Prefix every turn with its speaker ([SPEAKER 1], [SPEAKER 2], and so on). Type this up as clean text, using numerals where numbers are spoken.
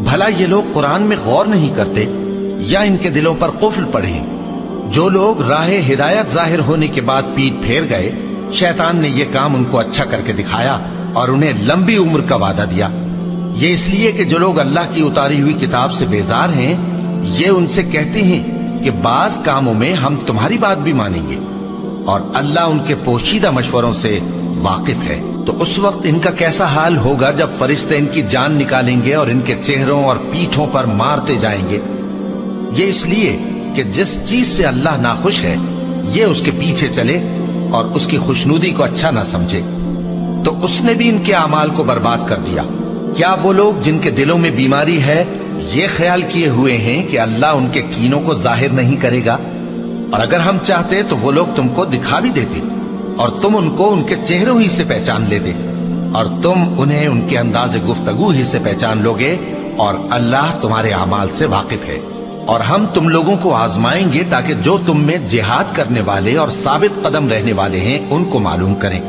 [SPEAKER 1] بھلا یہ لوگ قرآن میں غور نہیں کرتے یا ان کے دلوں پر قفل پڑے ہیں؟ جو لوگ راہ ہدایت ظاہر ہونے کے بعد پیٹ پھیر گئے، شیطان نے یہ کام ان کو اچھا کر کے دکھایا اور انہیں لمبی عمر کا وعدہ دیا۔ یہ اس لیے کہ جو لوگ اللہ کی اتاری ہوئی کتاب سے بیزار ہیں، یہ ان سے کہتے ہیں کہ بعض کاموں میں ہم تمہاری بات بھی مانیں گے، اور اللہ ان کے پوشیدہ مشوروں سے واقف ہے۔ تو اس وقت ان کا کیسا حال ہوگا جب فرشتے ان کی جان نکالیں گے اور ان کے چہروں اور پیٹھوں پر مارتے جائیں گے۔ یہ اس لیے کہ جس چیز سے اللہ ناخوش ہے، یہ اس کے پیچھے چلے اور اس کی خوشنودی کو اچھا نہ سمجھے، تو اس نے بھی ان کے اعمال کو برباد کر دیا۔ کیا وہ لوگ جن کے دلوں میں بیماری ہے یہ خیال کیے ہوئے ہیں کہ اللہ ان کے کینوں کو ظاہر نہیں کرے گا؟ اور اگر ہم چاہتے تو وہ لوگ تم کو دکھا بھی دیتے، اور تم ان کو ان کے چہروں ہی سے پہچان لیتے، اور تم انہیں ان کے انداز گفتگو ہی سے پہچان لوگے، اور اللہ تمہارے اعمال سے واقف ہے۔ اور ہم تم لوگوں کو آزمائیں گے تاکہ جو تم میں جہاد کرنے والے اور ثابت قدم رہنے والے ہیں ان کو معلوم کریں۔